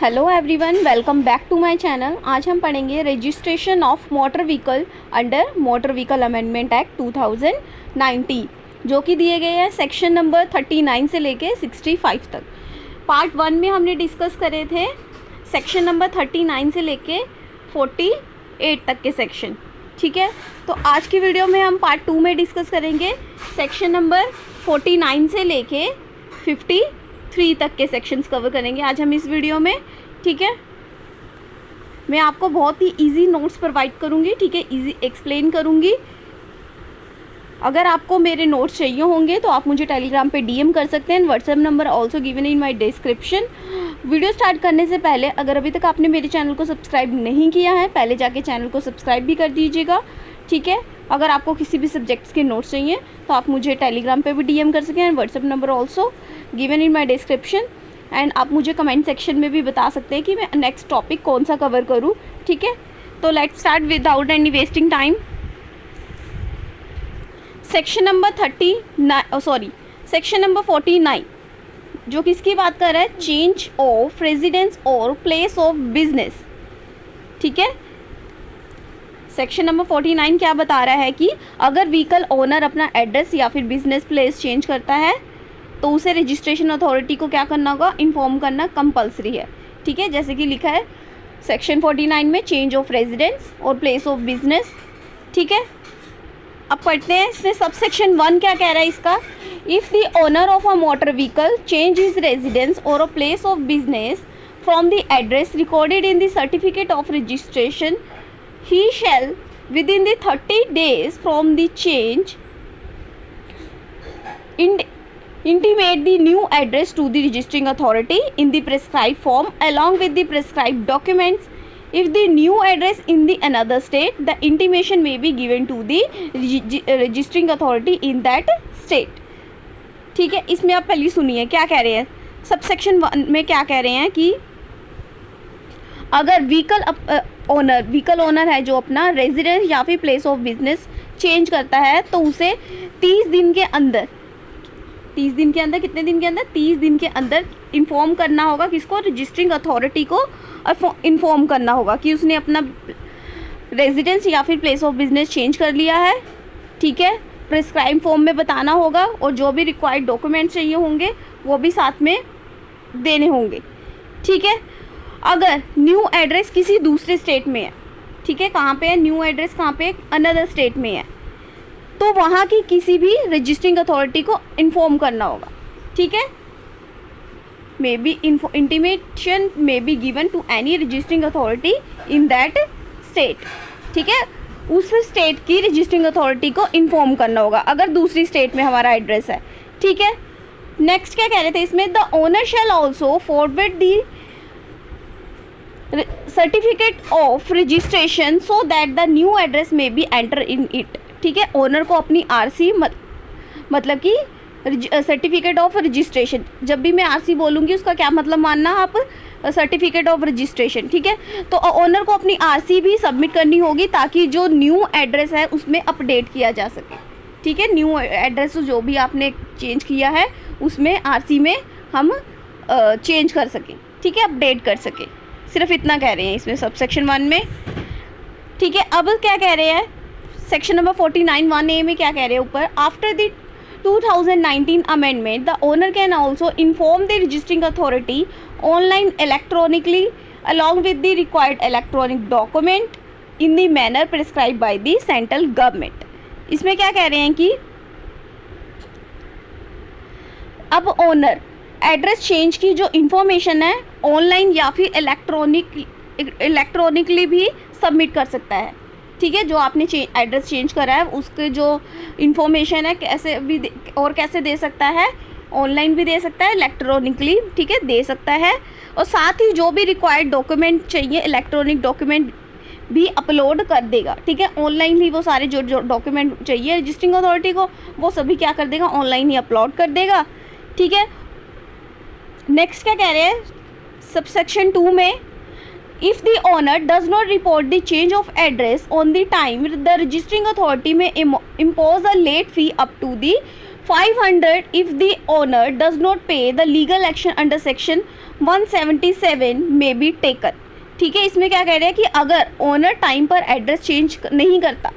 Hello everyone, welcome back to my channel. आज हम पढ़ेंगे registration of motor vehicle under motor vehicle amendment act 2019 जो कि दिए गए हैं सेक्शन नंबर 39 से लेके 65 तक। पार्ट 1 में हमने डिस्कस करे थे सेक्शन नंबर 39 से लेके 48 तक के सेक्शन। ठीक है, तो आज की वीडियो में हम पार्ट 2 में डिस्कस करेंगे सेक्शन नंबर 49 से लेके 53 तक के सेक्शंस कवर करेंगे आज हम इस वीडियो में। ठीक है, मैं आपको बहुत ही इजी नोट्स प्रोवाइड करूँगी। ठीक है, इजी एक्सप्लेन करूँगी। अगर आपको मेरे नोट्स चाहिए होंगे तो आप मुझे टेलीग्राम पे डीएम कर सकते हैं। WhatsApp number also given in my description. Video start करने से पहले अगर अभी तक आपने मेरे चैनल को सब्सक्राइब नहीं किया है, पहले जाके चैनल को सब्सक्राइब भी कर दीजिएगा। ठीक है, अगर आपको किसी भी सब्जेक्ट्स के नोट्स चाहिए तो आप मुझे टेलीग्राम पे भी डीएम कर सकते हैं। WhatsApp number also given in my description. And आप मुझे कमेंट सेक्शन में भी बता सकते हैं कि मैं नेक्स्ट टॉपिक कौन सा कवर करूँ। ठीक है, तो let's start without any wasting time. Section number 49 जो किसकी बात कर रहा है, चेंज ऑफ रेजिडेंस और प्लेस ऑफ बिजनेस। ठीक है, सेक्शन नंबर 49 क्या बता रहा है कि अगर व्हीकल ओनर अपना एड्रेस या फिर बिजनेस प्लेस चेंज करता है तो उसे रजिस्ट्रेशन अथॉरिटी को क्या करना होगा, इन्फॉर्म करना कंपलसरी है। ठीक है, जैसे कि लिखा है सेक्शन 49 में चेंज ऑफ रेजिडेंस और प्लेस ऑफ बिजनेस। ठीक है, अब पढ़ते हैं इसमें सब सेक्शन 1 क्या कह रहा है इसका। If the owner of a motor vehicle change his residence or a place of business from the address recorded in the certificate of registration, he shall within the 30 days from the change intimate the new address to the registering authority in the prescribed form along with the prescribed documents. If the new address in the another state, the intimation may be given to the registering authority in that state. ठीक है, इसमें आप पहले सुनिए क्या कह रहे हैं। सब सेक्शन 1 में क्या कह रहे हैं कि अगर व्हीकल ओनर है जो अपना रेजिडेंस या फिर प्लेस ऑफ बिजनेस चेंज करता है तो उसे 30 दिन के अंदर कितने दिन के अंदर 30 दिन के अंदर इन्फॉर्म करना होगा। किसको, रजिस्टरिंग अथॉरिटी को इन्फॉर्म करना होगा कि उसने अपना रेजिडेंस या फिर प्लेस ऑफ बिजनेस चेंज कर लिया है। ठीक है, प्रिस्क्राइब फॉर्म में बताना होगा और जो भी रिक्वायर्ड डॉक्यूमेंट चाहिए होंगे वो भी साथ में देने होंगे। ठीक है, अगर न्यू एड्रेस किसी दूसरे स्टेट में है, ठीक है, कहाँ पे है न्यू एड्रेस, कहाँ पे, अनदर स्टेट में है, तो वहाँ की किसी भी रजिस्टरिंग अथॉरिटी को इन्फॉर्म करना होगा। ठीक है, may be intimation may be given to any registering authority in that state. ठीक है, उस स्टेट की रजिस्टरिंग अथॉरिटी को इन्फॉर्म करना होगा अगर दूसरी स्टेट में हमारा एड्रेस है। ठीक है, नेक्स्ट क्या कह रहे थे इसमें, the owner shall also forward the certificate of registration so that the new address में बी एंटर इन इट। ठीक है, ओनर को अपनी आरसी मतलब कि सर्टिफिकेट ऑफ रजिस्ट्रेशन, जब भी मैं आरसी बोलूँगी उसका क्या मतलब मानना आप, सर्टिफिकेट ऑफ रजिस्ट्रेशन। ठीक है, तो ओनर को अपनी आरसी भी सबमिट करनी होगी ताकि जो न्यू एड्रेस है उसमें अपडेट किया जा सके। ठीक है, न्यू एड्रेस जो भी आपने चेंज किया है उसमें आरसी में हम चेंज कर सकें। ठीक है, अपडेट कर सकें। सिर्फ इतना कह रहे हैं इसमें सब सेक्शन 1 में। ठीक है, अब क्या कह रहे हैं सेक्शन नंबर 49 1A में क्या कह रहे हैं ऊपर, after the 2019 amendment the owner can also inform the registering authority online electronically along with the required electronic document in the manner prescribe by the central government. इसमें क्या कह रहे हैं कि अब ओनर एड्रेस चेंज की जो इन्फॉर्मेशन है ऑनलाइन या फिर इलेक्ट्रॉनिकली भी सबमिट कर सकता है। ठीक है, जो आपने एड्रेस चेंज करा है उसके जो इन्फॉर्मेशन है कैसे भी कैसे दे सकता है, ऑनलाइन भी दे सकता है, इलेक्ट्रॉनिकली, ठीक है, दे सकता है। और साथ ही जो भी रिक्वायर्ड डॉक्यूमेंट चाहिए इलेक्ट्रॉनिक डॉक्यूमेंट भी अपलोड कर देगा। ठीक है, ऑनलाइन ही वो सारे जो डॉक्यूमेंट चाहिए रजिस्टरिंग अथॉरिटी को वो सभी क्या कर देगा, ऑनलाइन ही अपलोड कर देगा। ठीक है, नेक्स्ट क्या कह रहे हैं सबसेक्शन 2 में, if the owner does not report the change of address on the time the registering authority may impose a late fee up to the 500 if the owner does not pay the legal action under section 177 में be taken. ठीक है, इसमें क्या कह रहे हैं कि अगर ओनर टाइम पर एड्रेस चेंज नहीं करता,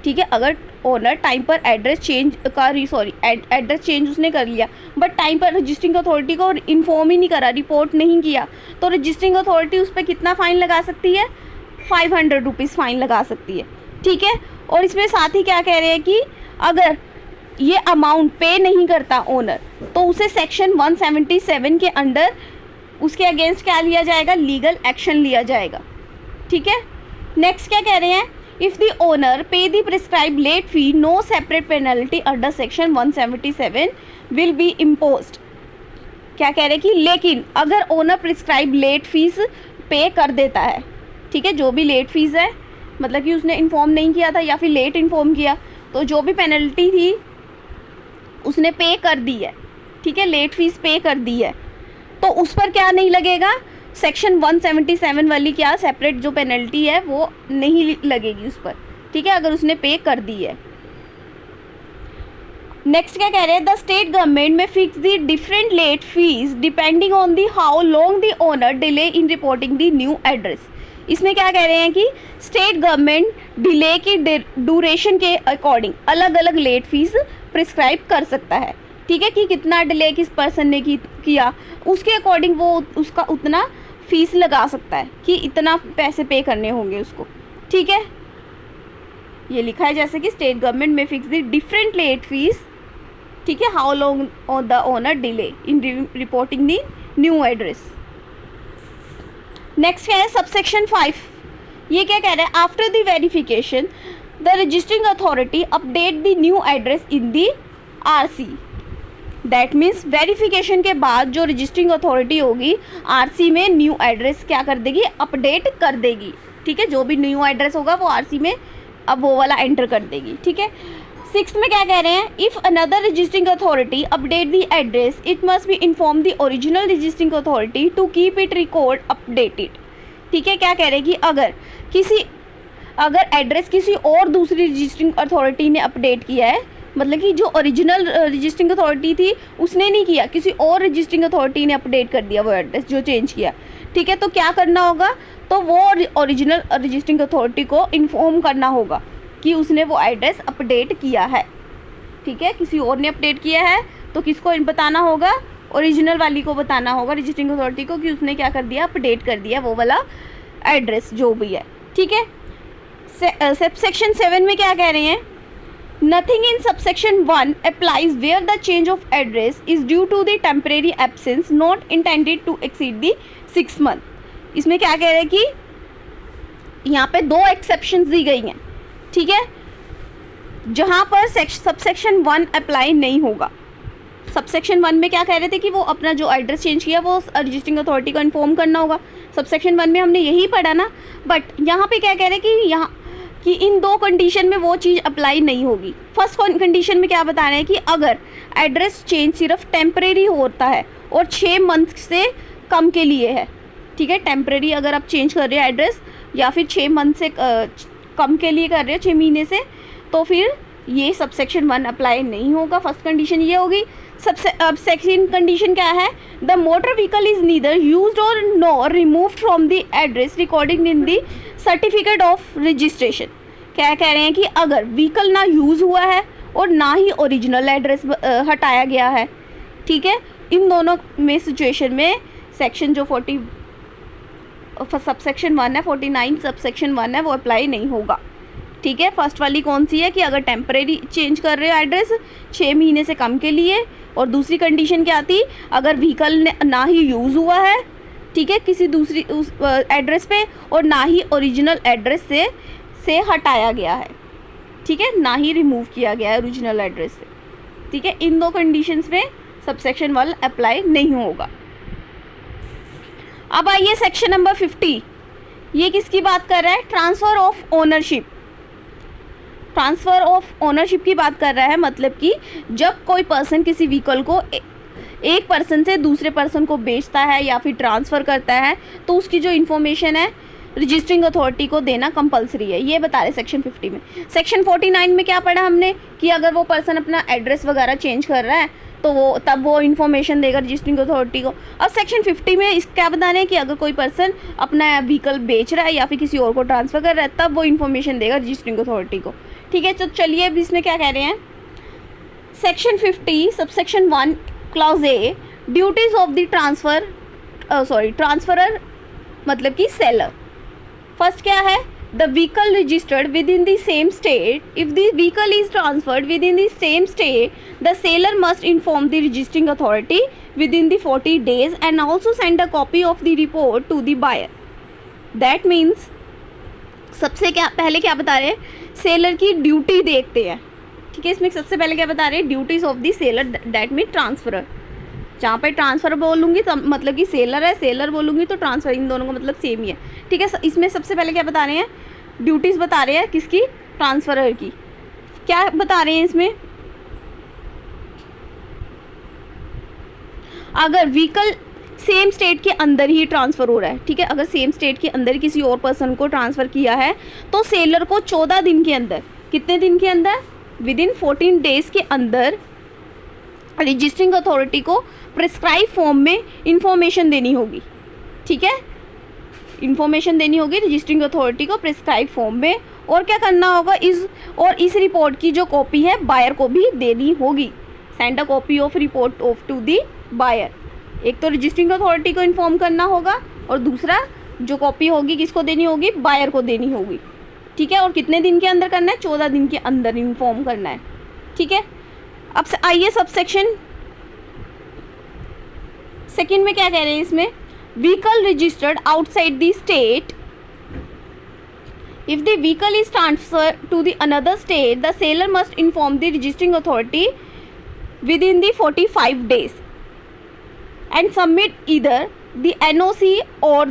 ठीक है, अगर ओनर टाइम पर एड्रेस चेंज एड्रेस चेंज उसने कर लिया बट टाइम पर रजिस्टरिंग अथॉरिटी को इन्फॉर्म ही नहीं करा, रिपोर्ट नहीं किया, तो रजिस्टरिंग अथॉरिटी उस पर कितना फ़ाइन लगा सकती है? 500 रुपीज़ फ़ाइन लगा सकती है। ठीक है, और इसमें साथ ही क्या कह रहे हैं कि अगर ये अमाउंट पे नहीं करता ओनर, तो उसे सेक्शन 177 के अंडर उसके अगेंस्ट क्या लिया जाएगा? लीगल एक्शन लिया जाएगा। ठीक है, नेक्स्ट क्या कह रहे हैं? If the owner pay the prescribe late fee, no separate penalty under section 177 will be imposed. क्या कह रहे हैं कि लेकिन अगर ओनर प्रिस्क्राइब लेट फीस पे कर देता है, ठीक है, जो भी लेट फीस है, मतलब कि उसने इन्फॉर्म नहीं किया था या फिर लेट इन्फॉर्म किया, तो जो भी पेनल्टी थी उसने पे कर दी है, ठीक है, लेट फीस पे कर दी है, तो उस पर क्या नहीं लगेगा? सेक्शन 177 वाली क्या सेपरेट जो पेनल्टी है वो नहीं लगेगी उस पर। ठीक है, अगर उसने पे कर दी है। नेक्स्ट क्या कह रहे हैं? The state government may fix the different late fees depending on the how long the owner delay in reporting the new address. इसमें क्या कह रहे हैं कि स्टेट गवर्नमेंट डिले की ड्यूरेशन के अकॉर्डिंग अलग अलग लेट फीस प्रिस्क्राइब कर सकता है। ठीक है, कि कितना डिले किस पर्सन ने किया उसके अकॉर्डिंग वो उसका उतना फीस लगा सकता है कि इतना पैसे पे करने होंगे उसको। ठीक है, ये लिखा है जैसे कि state government may fix the different late fees, ठीक है, how long the owner delay in reporting the new address. Next क्या है? सबसेक्शन 5। ये क्या कह रहा है? After the verification the registering authority update the new address in the RC. That means verification के बाद जो रजिस्टरिंग अथॉरिटी होगी आरसी में न्यू एड्रेस क्या कर देगी? अपडेट कर देगी। ठीक है, जो भी न्यू एड्रेस होगा वो आरसी में अब वो वाला एंटर कर देगी। ठीक है, 6 में क्या कह रहे हैं? If another registering authority update the address it must be inform the original registering authority to keep it record updated. ठीक है, क्या कह रहे हैं कि अगर एड्रेस किसी और दूसरी रजिस्टरिंग अथॉरिटी ने अपडेट किया है, मतलब कि जो ओरिजिनल रजिस्टरिंग अथॉरिटी थी उसने नहीं किया, किसी और रजिस्टरिंग अथॉरिटी ने अपडेट कर दिया वो एड्रेस जो चेंज किया। ठीक है, तो क्या करना होगा? तो वो ओरिजिनल रजिस्टरिंग अथॉरिटी को इन्फॉर्म करना होगा कि उसने वो एड्रेस अपडेट किया है। ठीक है, किसी और ने अपडेट किया है तो किसको बताना होगा? ओरिजिनल वाली को बताना होगा, रजिस्टरिंग अथॉरिटी को, कि उसने क्या कर दिया? अपडेट कर दिया वो वाला एड्रेस जो भी है। ठीक है, सबसेक्शन 7 में क्या कह रहे हैं? Nothing in subsection 1 applies where the change of address is due to the temporary absence not intended to exceed the 6 month. इसमें क्या कह रहे हैं कि यहाँ पे 2 एक्सेप्शंस दी गई हैं। ठीक है, जहाँ पर सबसेक्शन 1 अप्लाई नहीं होगा। सबसेक्शन 1 में क्या कह रहे थे कि वो अपना जो एड्रेस चेंज किया वो रजिस्टरिंग अथॉरिटी को इन्फॉर्म करना होगा। सबसेक्शन 1 में हमने यही पढ़ा ना, बट यहाँ पे क्या कह रहे हैं कि इन 2 कंडीशन में वो चीज़ अप्लाई नहीं होगी। फर्स्ट कंडीशन में क्या बता रहे हैं कि अगर एड्रेस चेंज सिर्फ टेम्परेरी होता है और 6 मंथ से कम के लिए है। ठीक है, टेम्परेरी अगर आप चेंज कर रहे हो एड्रेस या फिर 6 मंथ से कम के लिए कर रहे हो, 6 महीने से, तो फिर ये सबसेक्शन 1 अप्लाई नहीं होगा। फर्स्ट कंडीशन ये होगी। अब सेकंड कंडीशन क्या है? The motor vehicle is neither used or nor removed from the address recording in the certificate of registration. क्या कह रहे हैं कि अगर व्हीकल ना यूज़ हुआ है और ना ही ओरिजिनल एड्रेस हटाया गया है, ठीक है, इन दोनों में सिचुएशन में सेक्शन जो 40 सबसेक्शन 1 है, 49 सबसेक्शन 1 है, वो अप्लाई नहीं होगा। ठीक है, फर्स्ट वाली कौन सी है कि अगर टेम्परेरी चेंज कर रहे हो एड्रेस 6 महीने से कम के लिए, और दूसरी कंडीशन क्या थी? अगर व्हीकल ना ही यूज़ हुआ है, ठीक है, किसी दूसरी उस एड्रेस पे, और ना ही ओरिजिनल एड्रेस से हटाया गया है। ठीक है, ना ही रिमूव किया गया है ओरिजिनल एड्रेस से। ठीक है, इन 2 कंडीशंस में सबसेक्शन 1 अप्लाई नहीं होगा। अब आइए सेक्शन नंबर 50। ये किसकी बात कर रहा है? Transfer of ownership. Transfer of ownership की बात कर रहा है, मतलब कि जब कोई पर्सन किसी व्हीकल को एक पर्सन से दूसरे पर्सन को बेचता है या फिर ट्रांसफ़र करता है, तो उसकी जो इन्फॉर्मेशन है रजिस्टरिंग अथॉरिटी को देना कंपलसरी है। ये बता रहे सेक्शन 50 में। सेक्शन 49 में क्या पढ़ा हमने कि अगर वो पर्सन अपना एड्रेस वगैरह चेंज कर रहा है तो वो तब वो इन्फॉर्मेशन देगा रजिस्टरिंग अथॉरिटी को। अब सेक्शन 50 में इस क्या बता रहे हैं कि अगर कोई पर्सन अपना व्हीकल बेच रहा है या फिर किसी और को ट्रांसफ़र कर रहा है तब वो इन्फॉर्मेशन देगा रजिस्टरिंग अथॉरिटी को। ठीक है, तो चलिए अब इसमें क्या कह रहे हैं। Section 50 subsection 1 clause A, duties of the transferor मतलब कि सेलर। फर्स्ट क्या है, the vehicle registered within the same state, if the vehicle is transferred within the same state the seller must inform the registering authority within the 40 days and also send a copy of the report to the buyer. That means सबसे पहले क्या बता रहे हैं, seller की duty देखते हैं। ठीक है, इसमें सबसे पहले क्या बता रहे हैं, duties of the seller, that mean transferor. जहाँ पे ट्रांसफ़र बोलूँगी तो मतलब कि सेलर है, सेलर बोलूँगी तो ट्रांसफ़र, इन दोनों का मतलब सेम ही है। ठीक है, इसमें सबसे पहले क्या बता रहे हैं, ड्यूटीज़ बता रहे हैं किसकी, ट्रांसफ़रर की। क्या बता रहे हैं इसमें, अगर व्हीकल सेम स्टेट के अंदर ही ट्रांसफ़र हो रहा है, ठीक है, अगर सेम स्टेट के अंदर किसी और पर्सन को ट्रांसफ़र किया है तो सेलर को 14 दिन के अंदर, कितने दिन के अंदर, विद इन 14 days के अंदर रजिस्टरिंग अथॉरिटी को प्रिस्क्राइब फॉर्म में इंफॉर्मेशन देनी होगी। ठीक है, इंफॉर्मेशन देनी होगी रजिस्टरिंग अथॉरिटी को प्रिस्क्राइब फॉर्म में। और क्या करना होगा, इस रिपोर्ट की जो कॉपी है बायर को भी देनी होगी। Send a copy of report of to the buyer. एक तो रजिस्टरिंग अथॉरिटी को इन्फॉर्म करना होगा और दूसरा जो कॉपी होगी किसको देनी होगी, बायर को देनी होगी। ठीक है, और कितने दिन के अंदर करना है, 14 दिन के अंदर इन्फॉर्म करना है। ठीक है, अब आइए सब सेक्शन सेकेंड में क्या कह रहे हैं इसमें, vehicle registered outside the state, if the vehicle is transfer to the another state the seller must inform the registering authority within the 45 days and submit either the NOC or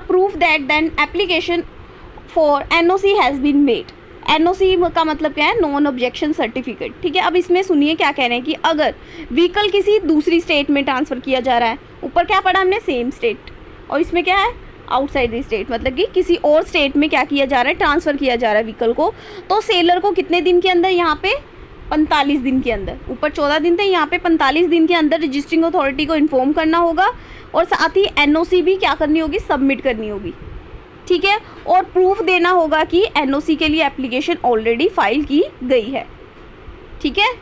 proof that then application for NOC has been made। NOC का मतलब क्या है, non objection certificate. ठीक है, अब इसमें सुनिए क्या कह रहे हैं कि अगर व्हीकल किसी दूसरी स्टेट में ट्रांसफ़र किया जा रहा है, ऊपर क्या पढ़ा हमने, सेम स्टेट, और इसमें क्या है, आउटसाइड द स्टेट, मतलब कि किसी और स्टेट में क्या किया जा रहा है, ट्रांसफ़र किया जा रहा है व्हीकल को, तो सेलर को कितने दिन के अंदर, यहाँ पे 45 दिन के अंदर, ऊपर 14 दिन थे, यहाँ पे 45 दिन के अंदर रजिस्टरिंग अथॉरिटी को इन्फॉर्म करना होगा और साथ ही NOC भी क्या करनी होगी, सबमिट करनी होगी। ठीक है, और प्रूफ देना होगा कि NOC के लिए एप्लीकेशन ऑलरेडी फाइल की गई है। ठीक है,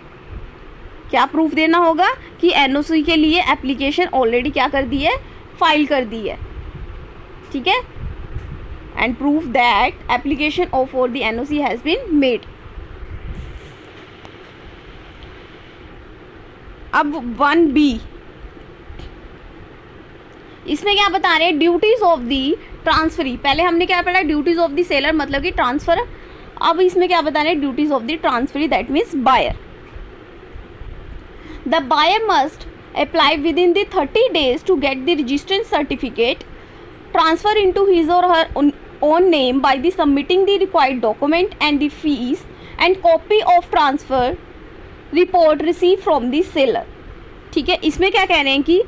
क्या प्रूफ देना होगा कि NOC के लिए एप्लीकेशन ऑलरेडी क्या कर दी है, फाइल कर दी है। ठीक है, and proof that application of for the NOC has been made. अब 1B, इसमें क्या बता रहे हैं, ड्यूटीज़ ऑफ दी ट्रांसफरी। पहले हमने क्या पढ़ा, ड्यूटीज़ ऑफ द सेलर मतलब कि ट्रांसफ़र। अब इसमें क्या बता रहे हैं, duties of the transferee, that means buyer. The buyer must apply within the 30 days to get the registration certificate transfer into his or her own name by the submitting the required document and the fees and copy of transfer report receive from the seller. ठीक है, इसमें क्या कह रहे हैं कि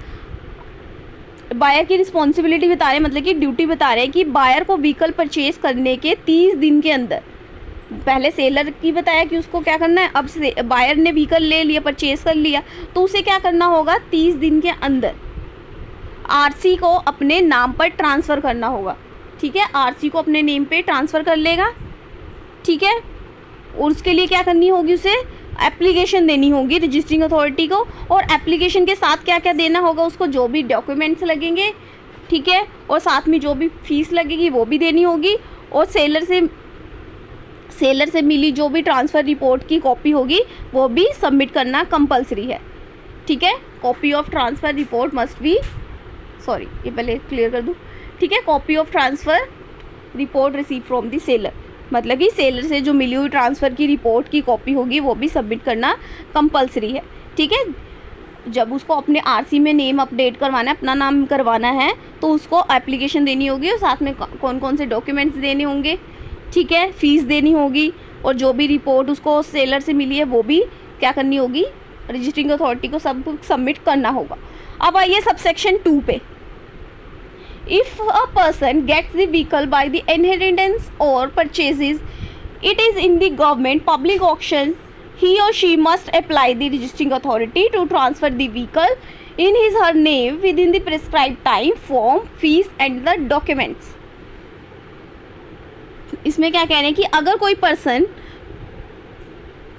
buyer की responsibility बता रहे हैं, मतलब कि ड्यूटी बता रहे हैं कि बायर को व्हीकल परचेज करने के 30 दिन के अंदर, पहले सेलर की बताया कि उसको क्या करना है, अब बायर ने व्हीकल ले लिया, परचेज कर लिया, तो उसे क्या करना होगा, 30 दिन के अंदर RC को अपने नाम पर ट्रांसफ़र करना होगा। ठीक है, RC को अपने नेम पे ट्रांसफ़र कर लेगा। ठीक है, और उसके लिए क्या करनी होगी, उसे एप्लीकेशन देनी होगी रजिस्टरिंग अथॉरिटी को, और एप्लीकेशन के साथ क्या क्या देना होगा उसको, जो भी डॉक्यूमेंट्स लगेंगे। ठीक है, और साथ में जो भी फीस लगेगी वो भी देनी होगी, और सेलर से मिली जो भी ट्रांसफ़र रिपोर्ट की कॉपी होगी वो भी सबमिट करना कंपलसरी है। ठीक है, copy of transfer report must be, sorry ये पहले क्लियर कर दूँ। ठीक है, copy of transfer report receive from the seller, मतलब कि सेलर से जो मिली हुई ट्रांसफ़र की रिपोर्ट की कॉपी होगी वो भी सबमिट करना कंपलसरी है। ठीक है, जब उसको अपने RC में नेम अपडेट करवाना है, अपना नाम करवाना है, तो उसको एप्लीकेशन देनी होगी और साथ में कौन कौन से डॉक्यूमेंट्स देने होंगे। ठीक है, फ़ीस देनी होगी, और जो भी रिपोर्ट उसको सेलर से मिली है वो भी क्या करनी होगी, रजिस्टरिंग अथॉरिटी को सब सबमिट करना होगा। अब आइए सबसेक्शन 2 पे। If a person gets the vehicle by the inheritance or purchases it is in the government public auction, he or she must apply the registering authority to transfer the vehicle in his her name within the prescribed time, form, fees and the documents. इसमें क्या कह रहे हैं कि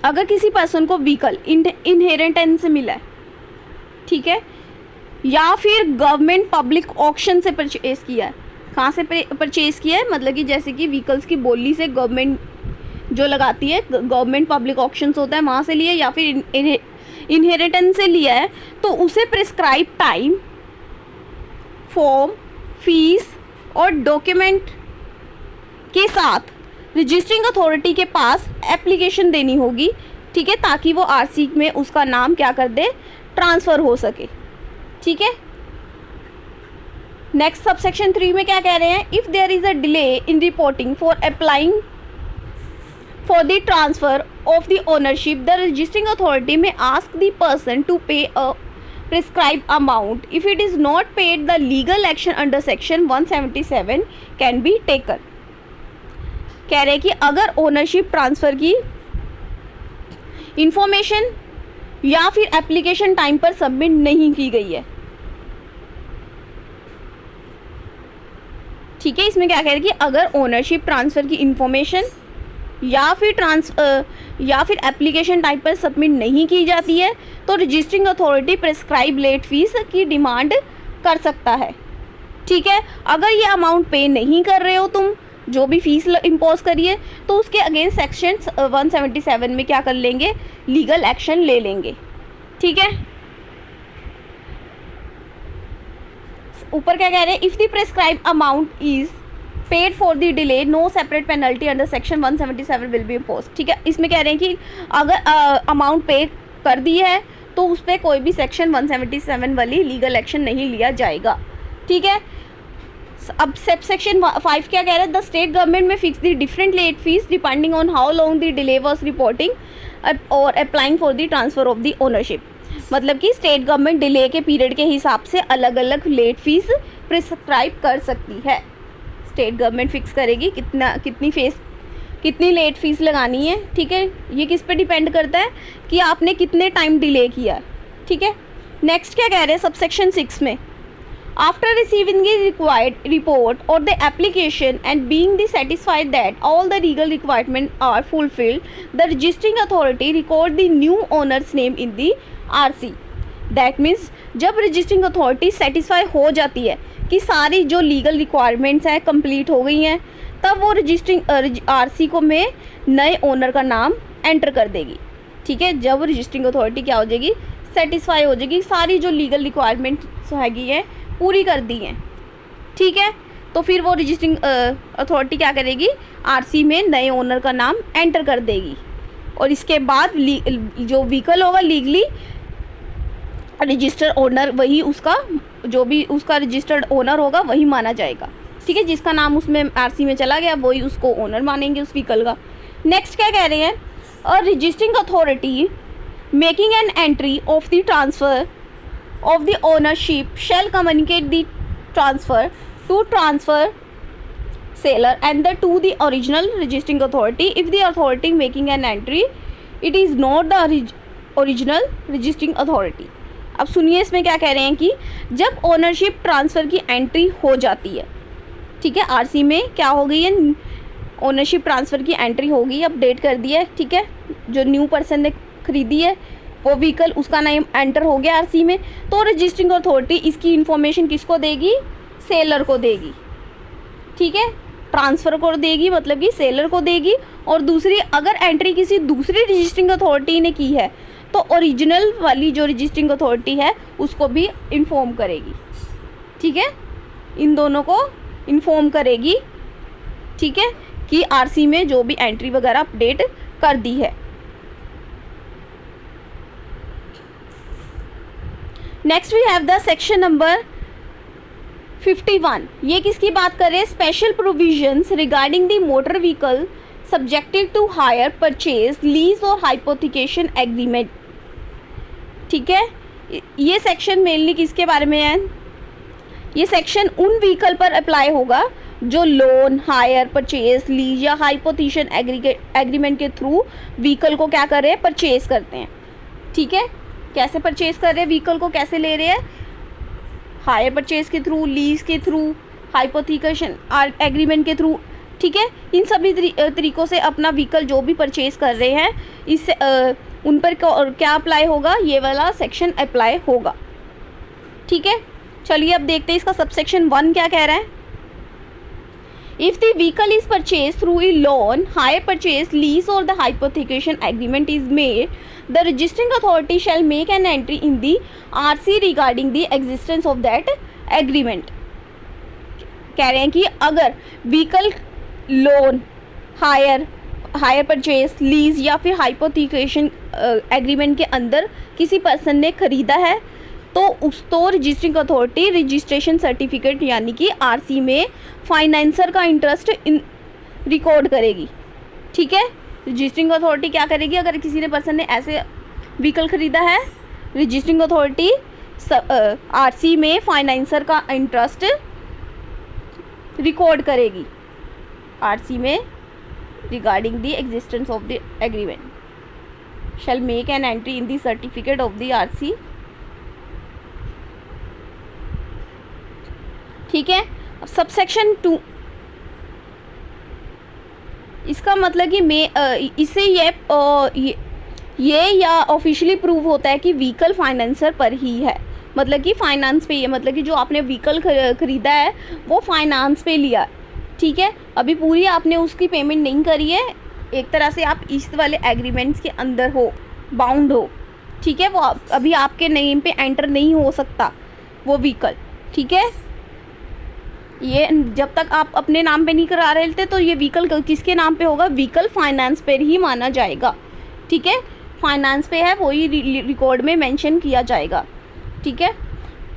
अगर किसी person को vehicle inheritance से मिला है, ठीक है, या फिर गवर्नमेंट पब्लिक ऑक्शन से परचेज किया है. कहाँ से परचेज किया है, मतलब कि जैसे कि व्हीकल्स की बोली से गवर्नमेंट जो लगाती है, गवर्नमेंट पब्लिक ऑक्शंस होता है, वहाँ से लिया या फिर इनहेरिटेंस से लिया है, तो उसे प्रिस्क्राइब टाइम, फॉर्म, फीस और डॉक्यूमेंट के साथ रजिस्टरिंग अथॉरिटी के पास एप्लीकेशन देनी होगी, ठीक है, ताकि वो आरसी में उसका नाम क्या कर दे, ट्रांसफ़र हो सके. ठीक है. नेक्स्ट सबसेक्शन 3 में क्या कह रहे हैं, if there is a delay in reporting for applying for the transfer of the ownership, the registering authority may ask the person to pay a prescribed amount. If it is not paid, the legal action under section 177 can be taken. कह रहे हैं कि अगर ownership transfer की information या फिर application time पर submit नहीं की गई है, ठीक है, इसमें क्या कह रहे हैं कि अगर ओनरशिप ट्रांसफ़र की इंफॉर्मेशन या फिर एप्लीकेशन टाइप पर सबमिट नहीं की जाती है, तो registering authority prescribe late fees की डिमांड कर सकता है. ठीक है. अगर ये अमाउंट पे नहीं कर रहे हो तुम, जो भी फीस इम्पोज करिए, तो उसके अगेंस्ट सेक्शन 177 में क्या कर लेंगे, लीगल एक्शन ले लेंगे. ठीक है. ऊपर क्या कह रहे हैं, if the prescribe amount is paid for the delay, no separate penalty under section 177 will be impose. ठीक है. इसमें कह रहे हैं कि अगर अमाउंट पे कर दी है तो उस पर कोई भी सेक्शन 177 वाली लीगल एक्शन नहीं लिया जाएगा. ठीक है. अब सब सेक्शन 5 क्या कह रहा है, the state government may fix the different late fees depending on how long the delay was reporting or applying for the transfer of the ownership. मतलब कि स्टेट गवर्नमेंट डिले के पीरियड के हिसाब से अलग अलग लेट फीस प्रिस्क्राइब कर सकती है. स्टेट गवर्नमेंट फिक्स करेगी कितनी लेट फीस लगानी है. ठीक है. ये किस पे डिपेंड करता है कि आपने कितने टाइम डिले किया. ठीक है. नेक्स्ट क्या कह रहे हैं सबसेक्शन 6 में, after receiving the required report or the application and being the satisfied that all the legal requirement are fulfilled, the registering authority record the new owner's name in the RC. That means जब registering authority satisfy हो जाती है कि सारी जो legal requirements हैं complete हो गई हैं, तब वो रजिस्टरिंग आरसी को में नए ओनर का नाम एंटर कर देगी. ठीक है. जब रजिस्टरिंग अथॉरिटी क्या हो जाएगी, सेटिस्फाई हो जाएगी, सारी जो लीगल रिक्वायरमेंट्स हैगी हैं पूरी कर दी हैं. ठीक है. तो फिर वो रजिस्टरिंग अथॉरिटी क्या करेगी, आरसी में नए ओनर का नाम एंटर कर देगी, और इसके बाद जो व्हीकल होगा लीगली रजिस्टर्ड ओनर, वही उसका जो भी उसका रजिस्टर्ड ओनर होगा वही माना जाएगा. ठीक है. जिसका नाम उसमें आरसी में चला गया वही उसको ओनर मानेंगे उस व्हीकल का. नेक्स्ट क्या कह रहे हैं, a registering authority making an entry of the transfer of the ownership shall communicate the transfer to transfer seller and to the original registering authority if the authority making an entry it is not the original registering authority. अब सुनिए इसमें क्या कह रहे हैं कि जब ownership transfer की एंट्री हो जाती है, ठीक है, आरसी में क्या हो गई है, ओनरशिप ट्रांसफ़र की एंट्री हो गई, अपडेट कर दिया है. ठीक है. जो न्यू पर्सन ने खरीदी है वो व्हीकल, उसका नाम एंटर हो गया आरसी में, तो रजिस्टरिंग अथॉरिटी इसकी इन्फॉर्मेशन किसको देगी, सेलर को देगी. ठीक है. ट्रांसफ़र को देगी, मतलब कि सेलर को देगी. और दूसरी, अगर एंट्री किसी दूसरी रजिस्टरिंग अथॉरिटी ने की है तो ओरिजिनल वाली जो रजिस्टरिंग अथॉरिटी है उसको भी इन्फॉर्म करेगी. ठीक है. इन दोनों को इन्फॉर्म करेगी. ठीक है. कि आरसी में जो भी एंट्री वगैरह अपडेट कर दी है. Next we have the section number 51. ये किसकी बात कर रहे हैं, special provisions regarding the motor vehicle subjected to hire, purchase, lease और हाइपोथिकेशन एग्रीमेंट. ठीक है. ये सेक्शन मेनली किसके बारे में है, ये सेक्शन उन व्हीकल पर अप्लाई होगा जो लोन, हायर, परचेज, लीज या हाइपोथिकेशन एग्रीमेंट के थ्रू व्हीकल को क्या कर रहे हैं, परचेज करते हैं। ठीक है, कैसे परचेज कर रहे हैं, व्हीकल को कैसे ले रहे हैं, हायर परचेज के थ्रू, लीज के थ्रू, हाइपोथिकेशन एग्रीमेंट के थ्रू। ठीक है, इन सभी तरीक़ों से अपना व्हीकल जो भी परचेज कर रहे हैं, इससे उन पर क्या अप्लाई होगा, ये वाला सेक्शन अप्लाई होगा। ठीक है, चलिए अब देखते हैं इसका सबसेक्शन 1 क्या कह रहा है। If the vehicle is purchase through a loan, hire purchase, lease or the hypothecation agreement is made, the registering authority shall make an entry in the RC regarding the existence of that agreement. कह रहे हैं कि अगर vehicle loan, hire purchase, lease या फिर hypothecation agreement के अंदर किसी पर्सन ने ख़रीदा है तो रजिस्टरिंग अथॉरिटी रजिस्ट्रेशन सर्टिफिकेट यानी कि आरसी में फाइनेंसर का इंटरेस्ट रिकॉर्ड करेगी। ठीक है, रजिस्टरिंग अथॉरिटी क्या करेगी, अगर किसी ने पर्सन ने ऐसे व्हीकल ख़रीदा है, रजिस्टरिंग अथॉरिटी आरसी में फाइनेंसर का इंटरेस्ट रिकॉर्ड करेगी आरसी में regarding the existence of the agreement shall make an entry in the certificate of the RC। ठीक है, अब सबसेक्शन 2, इसका मतलब कि इससे ये या ऑफिशियली प्रूव होता है कि व्हीकल फाइनेंसर पर ही है, मतलब कि फाइनेंस पे ही, मतलब कि जो आपने व्हीकल ख़रीदा है वो फाइनेंस पे लिया। ठीक है, अभी पूरी आपने उसकी पेमेंट नहीं करी है, एक तरह से आप इस वाले एग्रीमेंट्स के अंदर हो, बाउंड हो। ठीक है, वो अभी आपके नेम पे एंटर नहीं हो सकता वो व्हीकल। ठीक है, ये जब तक आप अपने नाम पे नहीं करा रहे थे तो ये व्हीकल किसके नाम पे होगा, व्हीकल फाइनेंस पे ही माना जाएगा। ठीक है, फाइनेंस पे है वही रिकॉर्ड में मेंशन किया जाएगा। ठीक है,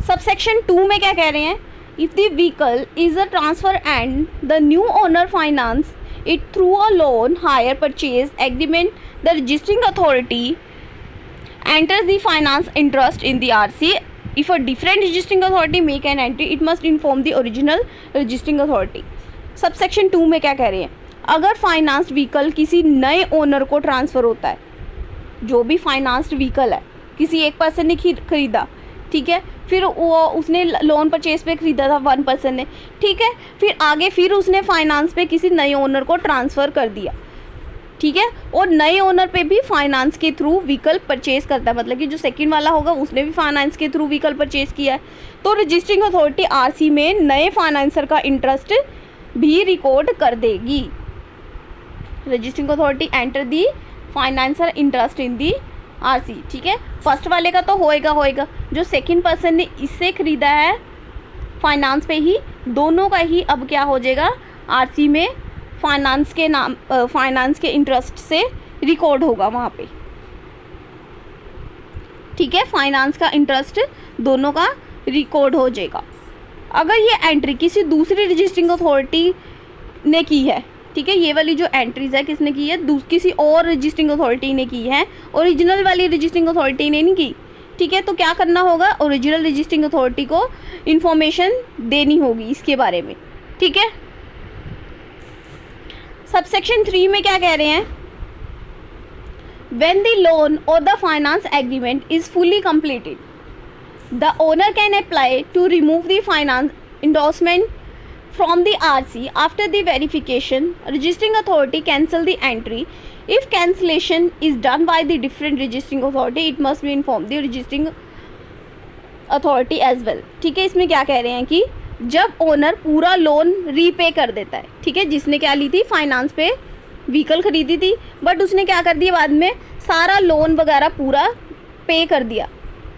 सबसेक्शन 2 में क्या कह रहे हैं, if the vehicle is a transfer and the new owner finance it through a loan, hire, purchase agreement, the registering authority enters the finance interest in the RC। If a different registering authority make an entry, it must inform the original registering authority। Subsection 2 में क्या कह रहे हैं, अगर financed vehicle किसी नए owner को transfer होता है, जो भी फाइनेंस्ड व्हीकल है किसी एक पर्सन ने खरीदा, ठीक है, फिर वो उसने लोन परचेज पे ख़रीदा था 1 पर्सन ने, ठीक है, फिर आगे फिर उसने फाइनेंस पे किसी नए ओनर को ट्रांसफ़र कर दिया। ठीक है, और नए ओनर पे भी फाइनेंस के थ्रू व्हीकल परचेज़ करता है, मतलब कि जो सेकंड वाला होगा उसने भी फाइनेंस के थ्रू व्हीकल परचेज़ किया है, तो रजिस्टरिंग अथॉरिटी आरसी में नए फाइनेंसर का इंटरेस्ट भी रिकॉर्ड कर देगी। Registering authority enter the financer interest in the RC. ठीक है, फर्स्ट वाले का तो होएगा, जो सेकंड पर्सन ने इससे ख़रीदा है फाइनेंस पे ही, दोनों का ही अब क्या हो जाएगा, आरसी में फाइनेंस के नाम, फाइनेंस के इंटरेस्ट से रिकॉर्ड होगा वहाँ पे। ठीक है, फाइनेंस का इंटरेस्ट दोनों का रिकॉर्ड हो जाएगा। अगर ये एंट्री किसी दूसरी रजिस्टरिंग अथॉरिटी ने की है, ठीक है, ये वाली जो एंट्रीज़ है किसने की है, किसी और रजिस्टरिंग अथॉरिटी ने की है, ओरिजिनल वाली रजिस्टरिंग अथॉरिटी ने नहीं की। ठीक है, तो क्या करना होगा, ओरिजिनल रजिस्टरिंग अथॉरिटी को इन्फॉर्मेशन देनी होगी इसके बारे में। ठीक है, सबसेक्शन 3 में क्या कह रहे हैं, व्हेन द लोन और the finance agreement is fully completed, the owner can apply to remove the finance endorsement from the RC after the verification, registering authority cancel the entry। If cancellation is done by the different registering authority, it must be informed the registering authority as well। ठीक है, इसमें क्या कह रहे हैं कि जब owner पूरा लोन रीपे कर देता है, ठीक है, जिसने क्या ली थी, फाइनेंस पे व्हीकल ख़रीदी थी, बट उसने क्या कर दिया, बाद में सारा लोन वगैरह पूरा पे कर दिया।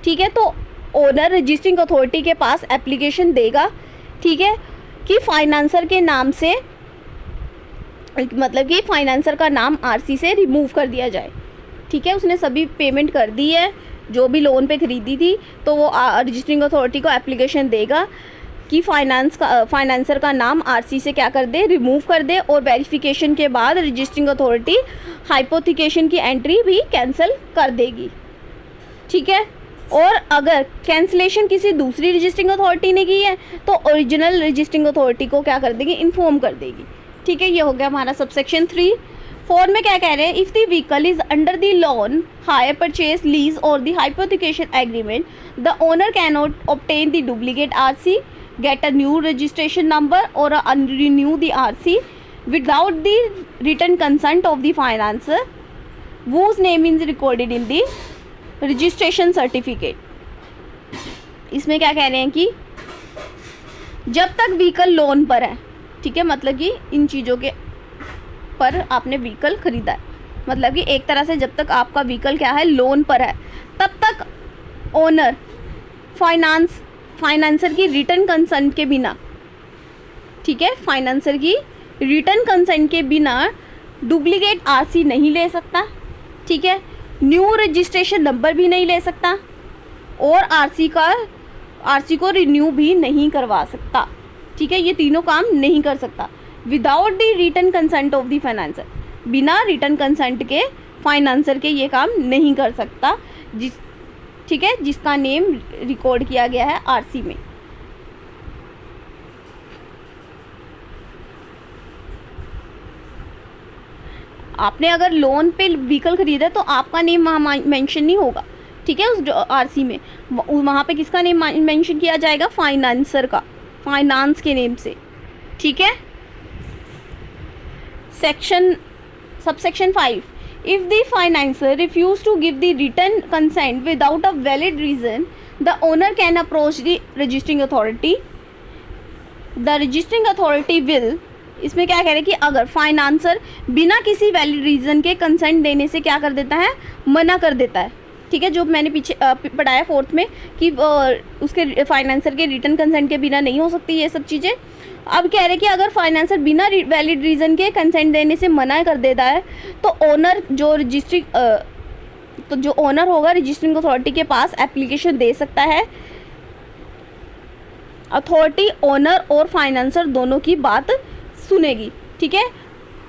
ठीक है, तो ओनर रजिस्टरिंग अथॉरिटी के पास एप्लीकेशन देगा, ठीक है, कि फाइनेंसर के नाम से, मतलब कि फाइनेंसर का नाम आरसी से रिमूव कर दिया जाए। ठीक है, उसने सभी पेमेंट कर दी है जो भी लोन पे ख़रीदी थी, तो वो रजिस्टरिंग अथॉरिटी को एप्लीकेशन देगा कि फाइनेंसर का नाम आरसी से क्या कर दे, रिमूव कर दे, और वेरिफिकेशन के बाद रजिस्टरिंग अथॉरिटी हाइपोथिकेशन की एंट्री भी कैंसिल कर देगी। ठीक है, और अगर कैंसिलेशन किसी दूसरी रजिस्टरिंग अथॉरिटी ने की है तो ओरिजिनल रजिस्टरिंग अथॉरिटी को क्या कर देगी, इन्फॉर्म कर देगी। ठीक है, ये हो गया हमारा सबसेक्शन 3। 4 में क्या कह रहे हैं, if the vehicle is under the loan, hire purchase, lease or the hypothecation agreement, the owner can not obtain the duplicate RC, get a new registration number or renew the RC without the written consent of the financer whose name is recorded in the registration certificate। इसमें क्या कह रहे हैं कि जब तक vehicle loan पर है, ठीक है, मतलब कि इन चीज़ों के पर आपने व्हीकल खरीदा है, मतलब कि एक तरह से जब तक आपका व्हीकल क्या है, लोन पर है, तब तक ओनर फाइनेंसर की रिटर्न कंसेंट के बिना, ठीक है, फाइनेंसर की रिटर्न कंसेंट के बिना डुप्लीकेट आरसी नहीं ले सकता, ठीक है, न्यू रजिस्ट्रेशन नंबर भी नहीं ले सकता और आरसी को रिन्यू भी नहीं करवा सकता। ठीक है, ये तीनों काम नहीं कर सकता without the return consent of the financer, बिना रिटर्न कंसेंट के फाइनेंसर के ये काम नहीं कर सकता, ठीक है, जिसका नेम रिकॉर्ड किया गया है आरसी में। आपने अगर लोन पे व्हीकल खरीदा तो आपका नेम वहाँ मेंशन नहीं होगा, ठीक है, उस आरसी में वहाँ पे किसका नेम मेंशन किया जाएगा, फाइनेंसर का, फाइनेंस के नेम से। ठीक है, subsection 5, if the financer refuse to give the written consent without a valid reason, the owner can approach the registering authority, the registering authority will, इसमें क्या कह रहे हैं कि अगर फाइनेंसर बिना किसी वैलिड रीज़न के कंसेंट देने से क्या कर देता है, मना कर देता है, ठीक है, जो मैंने पीछे पढ़ाया 4th में कि उसके फाइनेंसर के रिटर्न कंसेंट के बिना नहीं हो सकती ये सब चीज़ें। अब कह रहे कि अगर फाइनेंसर बिना वैलिड रीज़न के कंसेंट देने से मना कर देता है तो ओनर जो ओनर होगा रजिस्टरिंग अथॉरिटी के पास एप्लीकेशन दे सकता है। अथॉरिटी ओनर और फाइनेंसर दोनों की बात सुनेगी। ठीक है,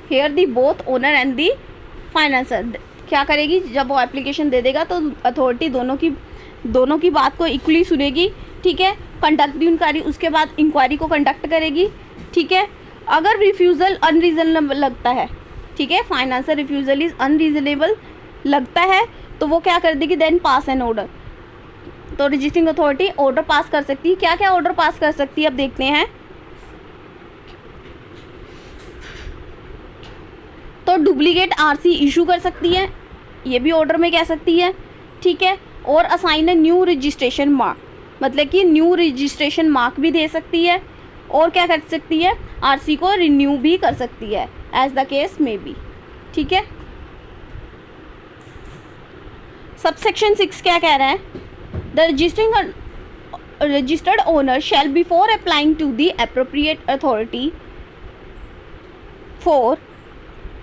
here the both owner and the financer क्या करेगी, जब वो एप्लीकेशन दे देगा तो अथॉरिटी दोनों की बात को इक्वली सुनेगी। ठीक है, कंडक्ट दी इंक्वायरी, उसके बाद इंक्वायरी को कंडक्ट करेगी। ठीक है, अगर रिफ्यूज़ल अनरीजनेबल लगता है, ठीक है, फाइनेंसर रिफ्यूज़ल इज़ अनरीजनेबल लगता है तो वो क्या कर देगी, देन पास एन ऑर्डर। तो रजिस्टरिंग अथॉरिटी ऑर्डर पास कर सकती है। क्या क्या ऑर्डर पास कर सकती है अब देखते हैं। तो डुप्लीकेट आरसी इशू कर सकती है, ये भी ऑर्डर में कह सकती है। ठीक है, और assign a new registration mark, मतलब कि न्यू रजिस्ट्रेशन मार्क भी दे सकती है। और क्या कर सकती है, आरसी को रिन्यू भी कर सकती है, as the case may be. ठीक है, सबसेक्शन 6 क्या कह रहा है, the registered owner shall before applying to the appropriate authority for,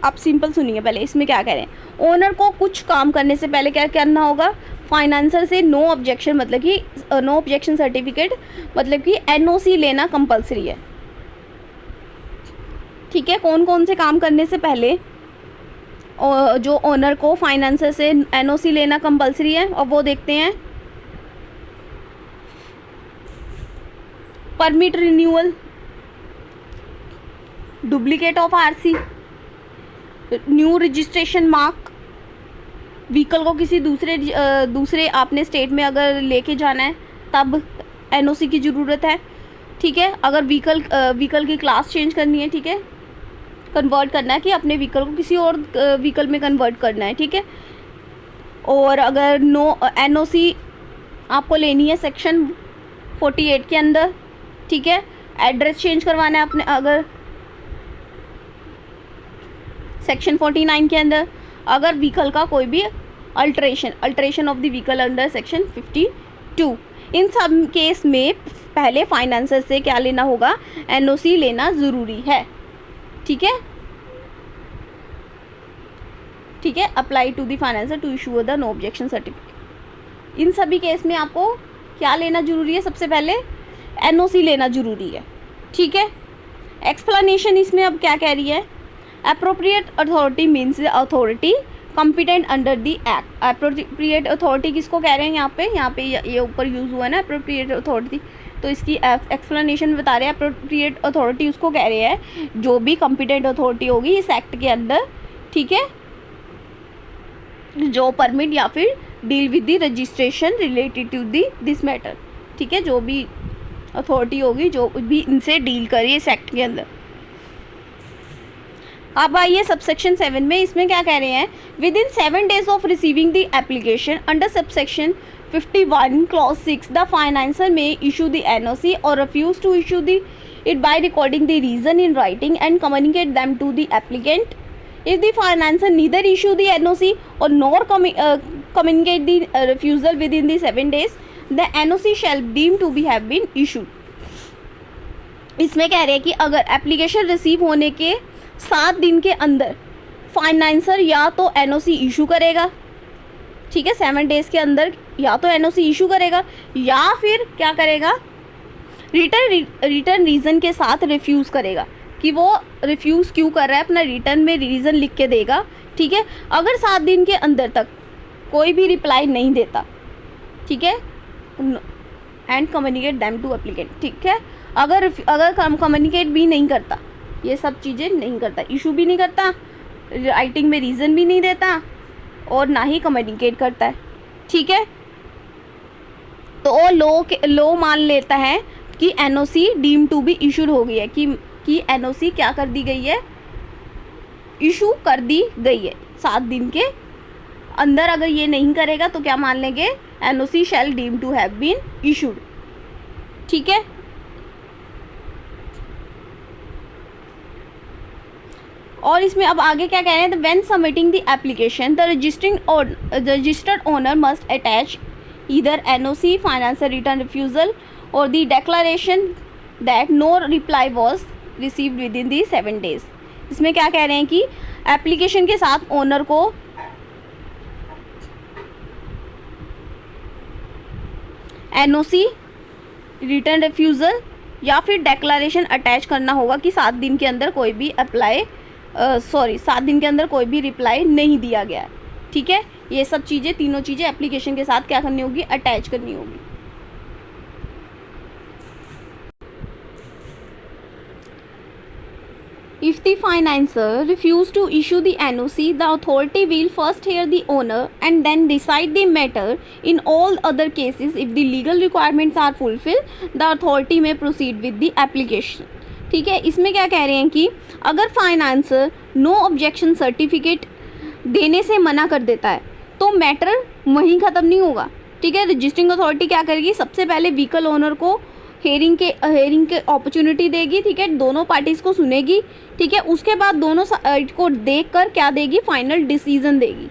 आप सिंपल सुनिए पहले इसमें क्या कह रहे हैं। ओनर को कुछ काम करने से पहले क्या करना होगा, फाइनेंसर से नो ऑब्जेक्शन, मतलब कि नो ऑब्जेक्शन सर्टिफिकेट, मतलब कि एनओसी लेना कंपलसरी है। ठीक है, कौन कौन से काम करने से पहले जो ओनर को फाइनेंसर से एनओसी लेना कंपलसरी है, और वो देखते हैं। Permit renewal, duplicate of RC, new registration mark, vehicle को किसी दूसरे आपने स्टेट में अगर लेके जाना है तब एनओसी की ज़रूरत है। ठीक है, अगर व्हीकल की क्लास चेंज करनी है, ठीक है, कन्वर्ट करना है कि अपने व्हीकल को किसी और व्हीकल में कन्वर्ट करना है। ठीक है, और अगर एनओसी आपको लेनी है सेक्शन 48 के अंदर। ठीक है, एड्रेस चेंज करवाना है अपने, अगर सेक्शन 49 के अंदर, अगर व्हीकल का कोई भी alteration of the vehicle under section 52, इन सब केस में पहले फाइनेंसर से क्या लेना होगा, एनओसी लेना ज़रूरी है। ठीक है, ठीक है, apply to the financer to issue the no objection certificate. इन सभी केस में आपको क्या लेना ज़रूरी है, सबसे पहले एनओसी लेना ज़रूरी है। ठीक है, एक्सप्लेनेशन इसमें अब क्या कह रही है, appropriate authority means the authority competent under the act. Appropriate authority किसको कह रहे हैं यहाँ पे ये ऊपर यूज़ हुआ है ना अप्रोप्रिएट अथॉरिटी, तो इसकी एक्सप्लेनेशन बता रहे हैं। अप्रोप्रिएट अथॉरिटी उसको कह रहे हैं जो भी कॉम्पिटेंट अथॉरिटी होगी इस एक्ट के अंदर, ठीक है, जो परमिट या फिर deal with the registration related to this matter, ठीक है, जो भी अथॉरिटी होगी जो भी इनसे डील करिए इस एक्ट के अंदर। अब आइए सबसेक्शन 7 में, इसमें क्या कह रहे हैं, within 7 days of receiving the application under subsection 51 clause 6 the financer may issue the NOC और refuse to issue the it by recording the reason in writing and communicate them to the applicant. If the financer neither issue the NOC or nor communicate the refusal within the 7 days, the NOC shall deem to be have been issued. इसमें कह रहे हैं कि अगर application receive होने के 7 दिन के अंदर फाइनेंसर या तो NOC इशू करेगा, ठीक है, 7 days के अंदर या तो NOC इशू करेगा या फिर क्या करेगा, रिटर्न रीज़न के साथ रिफ्यूज़ करेगा कि वो रिफ्यूज़ क्यों कर रहा है, अपना रिटर्न में रीज़न लिख के देगा, ठीक है। अगर 7 दिन के अंदर तक कोई भी रिप्लाई नहीं देता, ठीक है, and communicate them to applicant, ठीक है, अगर कम्युनिकेट भी नहीं करता, ये सब चीज़ें नहीं करता, इशू भी नहीं करता, राइटिंग में रीज़न भी नहीं देता और ना ही कम्युनिकेट करता है, ठीक है, तो लो मान लेता है कि NOC deem to be issued हो गई है, कि एनओसी क्या कर दी गई है, इशू कर दी गई है 7 दिन के अंदर। अगर ये नहीं करेगा तो क्या मान लेंगे, NOC shall deem to have been issued, ठीक है। और इसमें अब आगे क्या कह रहे हैं, when submitting the application the registered owner must attach either NOC, financier return refusal or the declaration that no reply was received within the 7 days। इसमें क्या कह रहे हैं कि एप्लीकेशन के साथ ओनर को NOC, रिटर्न रिफ्यूज़ल या फिर डेक्लारेशन अटैच करना होगा कि 7 दिन के अंदर कोई भी 7 दिन के अंदर कोई भी रिप्लाई नहीं दिया गया, ठीक है। ये सब चीज़ें, तीनों चीज़ें एप्लीकेशन के साथ क्या करनी होगी, अटैच करनी होगी। If the financer refuse to issue the NOC, the authority will first hear the owner and then decide the matter. In all other cases, if the legal requirements are fulfilled, the authority may proceed with the application, ठीक है। इसमें क्या कह रहे हैं कि अगर financer no objection certificate देने से मना कर देता है तो मैटर वहीं ख़त्म नहीं होगा, ठीक है। रजिस्टरिंग अथॉरिटी क्या करेगी, सबसे पहले व्हीकल ओनर को हेयरिंग के अपॉर्चुनिटी देगी, ठीक है, दोनों पार्टीज़ को सुनेगी, ठीक है, उसके बाद दोनों साइड को देखकर क्या देगी, फाइनल डिसीजन देगी,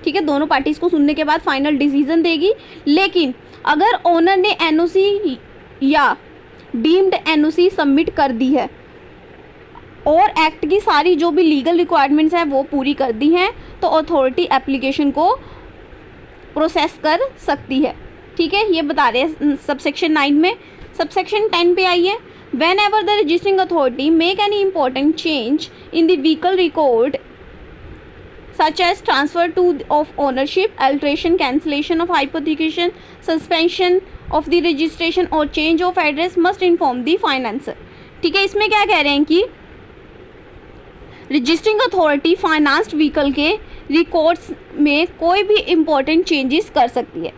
ठीक है, दोनों पार्टीज़ को सुनने के बाद फाइनल डिसीजन देगी। लेकिन अगर ओनर ने एनओसी या डीम्ड एनओसी सबमिट कर दी है और एक्ट की सारी जो भी लीगल रिक्वायरमेंट्स हैं वो पूरी कर दी हैं, तो अथॉरिटी एप्लीकेशन को प्रोसेस कर सकती है, ठीक है। ये बता रहे हैं सबसेक्शन 9 में। सबसेक्शन 10 पे आइए, when ever the registering authority make any important change in the vehicle record such as transfer of ownership, alteration, cancellation of hypothecation, suspension of the registration or change of address must inform the financer, ठीक है। इसमें क्या कह रहे हैं कि registering authority financed vehicle के records में कोई भी इम्पोर्टेंट चेंजेस कर सकती है,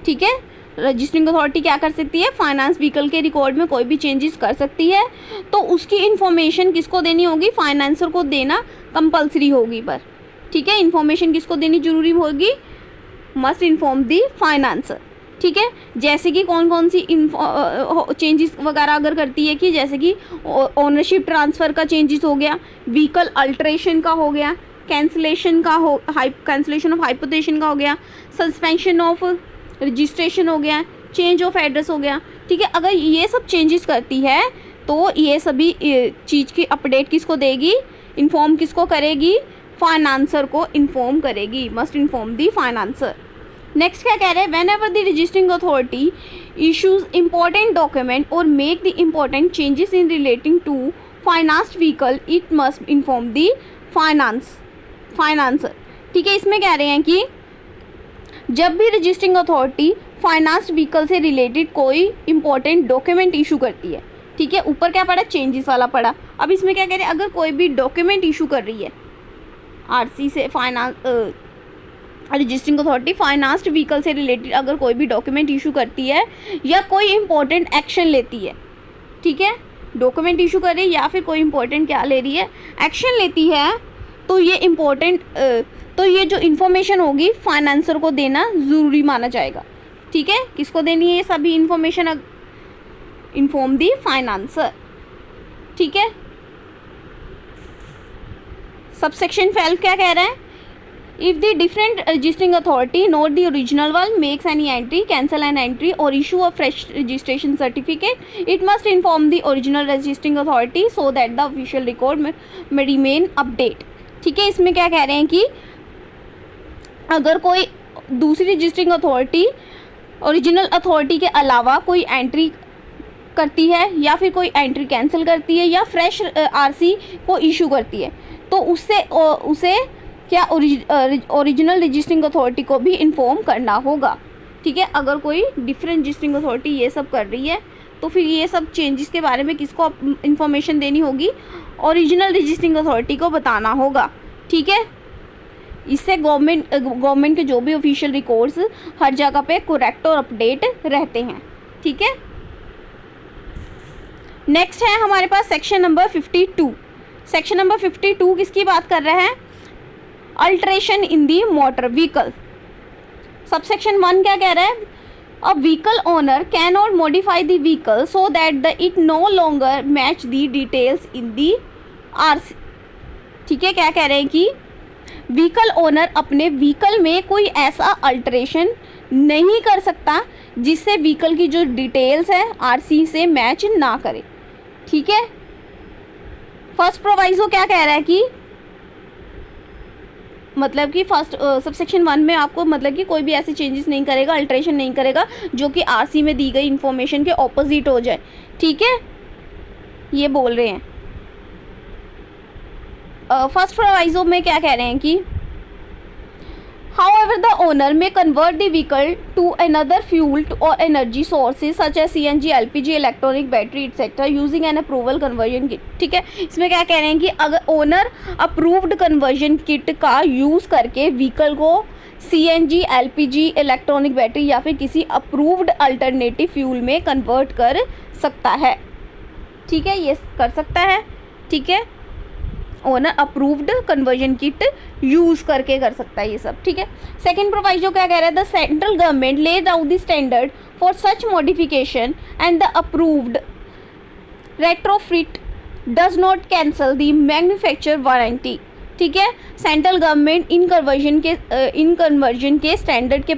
ठीक है। रजिस्टरिंग अथॉरिटी क्या कर सकती है, फाइनेंस व्हीकल के रिकॉर्ड में कोई भी चेंजेस कर सकती है, तो उसकी इन्फॉर्मेशन किसको देनी होगी, फाइनेंसर को देना कंपलसरी होगी पर, ठीक है। इन्फॉर्मेशन किसको देनी जरूरी होगी, मस्ट इन्फॉर्म दी फाइनेंसर, ठीक है। जैसे कि कौन कौन सी चेंजेस वगैरह अगर करती है कि जैसे कि ओनरशिप ट्रांसफ़र का चेंजेस हो गया, व्हीकल अल्ट्रेशन का हो गया, कैंसिलेशन ऑफ हाइपोथेशन का हो गया, सस्पेंशन ऑफ रजिस्ट्रेशन हो गया, चेंज ऑफ एड्रेस हो गया, ठीक है। अगर ये सब चेंजेस करती है तो ये सभी चीज़ की अपडेट किसको देगी, इन्फॉर्म किसको करेगी, फाइनेंसर को इन्फॉर्म करेगी, must inform the financer. Next क्या कह रहे हैं, whenever the registering authority issues important document or make the important changes in relating to financed vehicle, it must inform the financer, ठीक है, इसमें कह रहे हैं कि जब भी रजिस्टरिंग अथॉरिटी फाइनेंस्ड व्हीकल से रिलेटेड कोई इंपॉर्टेंट डॉक्यूमेंट इशू करती है, ठीक है, ऊपर क्या पड़ा, चेंजेस वाला पड़ा। अब इसमें क्या कह रहे हैं, अगर कोई भी डॉक्यूमेंट इशू कर रही है आरसी से, finance registering authority financed vehicle से रिलेटेड अगर कोई भी डॉक्यूमेंट इशू करती है या कोई इंपॉर्टेंट एक्शन लेती है, ठीक है, डॉक्यूमेंट इशू कर रही है या फिर कोई इंपॉर्टेंट क्या ले रही है, एक्शन लेती है, तो ये इम्पोर्टेंट तो ये जो इन्फॉर्मेशन होगी फाइनेंसर को देना ज़रूरी माना जाएगा। ठीक है, किसको देनी है ये सभी इन्फॉर्मेशन, इन्फॉर्म दी फाइनेंसर। ठीक है, सबसेक्शन 12 क्या कह रहा है, if the different registering authority note the original one makes any entry, cancel an entry or issue a fresh registration certificate, it must inform the original registering authority so that the official record may remain update. ठीक है, इसमें क्या कह रहे हैं कि अगर कोई दूसरी रजिस्टरिंग अथॉरिटी ओरिजिनल अथॉरिटी के अलावा कोई एंट्री करती है या फिर कोई एंट्री कैंसिल करती है या फ्रेश आरसी को इशू करती है, तो उसे क्या ओरिजिनल रजिस्टरिंग अथॉरिटी को भी इन्फॉर्म करना होगा। ठीक है, अगर कोई डिफरेंट रजिस्टरिंग अथॉरिटी ये सब कर रही है तो फिर ये सब चेंजेस के बारे में किसको इन्फॉर्मेशन देनी होगी, ओरिजिनल रजिस्टरिंग अथॉरिटी को बताना होगा। ठीक है, इससे गवर्नमेंट के जो भी ऑफिशियल रिकॉर्ड्स हर जगह पे करेक्ट और अपडेट रहते हैं। ठीक है, नेक्स्ट है हमारे पास सेक्शन नंबर 52। सेक्शन नंबर 52 किसकी बात कर रहे हैं, alteration in the motor vehicle. Subsection 1 क्या कह रहा है, a vehicle owner can not modify the vehicle so that the it no longer match the details in the RC. ठीक है, क्या कह रहे हैं कि व्हीकल ओनर अपने व्हीकल में कोई ऐसा अल्ट्रेशन नहीं कर सकता जिससे व्हीकल की जो डिटेल्स है आरसी से मैच ना करे। ठीक है, फर्स्ट प्रोवाइजो क्या कह रहा है कि मतलब कि फर्स्ट सबसेक्शन 1 में आपको मतलब कि कोई भी ऐसे चेंजेस नहीं करेगा, अल्ट्रेशन नहीं करेगा जो कि आरसी में दी गई इन्फॉर्मेशन के ऑपोजिट हो जाए। ठीक है, ये बोल रहे हैं। फर्स्ट प्रोवाइजो में क्या कह रहे हैं कि however the owner may convert the vehicle to another fuel or energy sources such as CNG, LPG, electronic battery etc. using an approval conversion kit। ठीक है, इसमें क्या कह रहे हैं कि अगर ओनर अप्रूव्ड कन्वर्जन किट का यूज़ करके व्हीकल को CNG, LPG, इलेक्ट्रॉनिक बैटरी या फिर किसी अप्रूव्ड अल्टरनेटिव फ्यूल में कन्वर्ट कर सकता है। ठीक है, ये कर सकता है। ठीक है, owner approved conversion kit use करके कर सकता है ये सब। ठीक है, सेकंड प्रोवाइजो क्या कह रहा है, the central government lay down the standard for such modification and the approved retrofit does not cancel the manufacture warranty. ठीक है, सेंट्रल गवर्नमेंट इन कन्वर्जन के स्टैंडर्ड के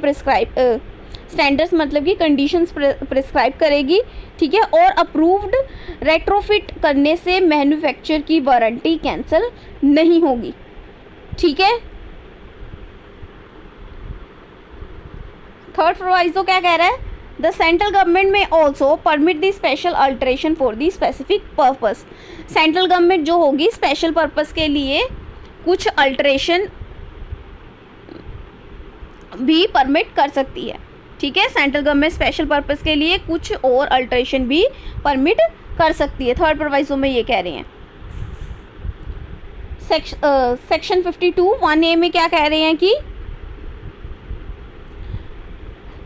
स्टैंडर्ड्स मतलब कि कंडीशंस प्रिस्क्राइब करेगी। ठीक है, और अप्रूव्ड रेट्रोफिट करने से मैन्युफैक्चर की वारंटी कैंसिल नहीं होगी। ठीक है, थर्ड प्रोवाइजो क्या कह रहा है, द सेंट्रल गवर्नमेंट में also permit the special alteration for the specific purpose. Central government जो होगी स्पेशल पर्पस के लिए कुछ अल्ट्रेशन भी परमिट कर सकती है। ठीक है, सेंट्रल गवर्नमेंट स्पेशल पर्पस के लिए कुछ और अल्ट्रेशन भी परमिट कर सकती है। थर्ड प्रोवाइजो में ये कह रहे हैं। सेक्शन 52 1A में क्या कह रहे हैं कि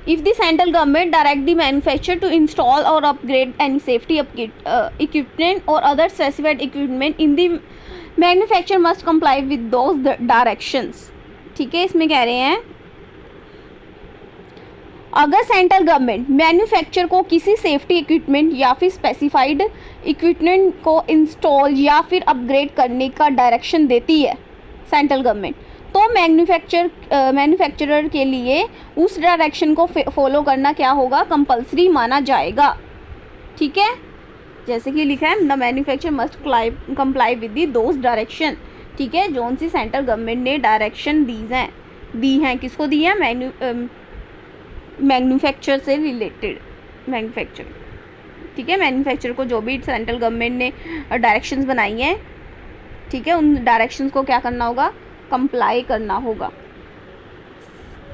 if the central government direct the manufacture to install और अपग्रेड एनी सेफ्टी इक्विपमेंट और other specified equipment in the manufacture must comply with those directions. ठीक है, इसमें कह रहे हैं अगर सेंट्रल गवर्नमेंट मैन्युफैक्चर को किसी सेफ्टी इक्विपमेंट या फिर स्पेसिफाइड इक्विपमेंट को इंस्टॉल या फिर अपग्रेड करने का डायरेक्शन देती है सेंट्रल गवर्नमेंट, तो मैन्युफैक्चरर के लिए उस डायरेक्शन को फॉलो करना क्या होगा, कंपलसरी माना जाएगा। ठीक है, जैसे कि लिखा है the manufacture must comply with the those direction. ठीक है, जोन सी सेंट्रल गवर्नमेंट ने डायरेक्शन दी हैं किसको दी है, मैन्युफैक्चर से रिलेटेड मैन्युफैक्चर। ठीक है, मैन्युफैक्चर को जो भी सेंट्रल गवर्नमेंट ने डायरेक्शंस बनाई हैं, ठीक है, उन डायरेक्शंस को क्या करना होगा, कंप्लाई करना होगा।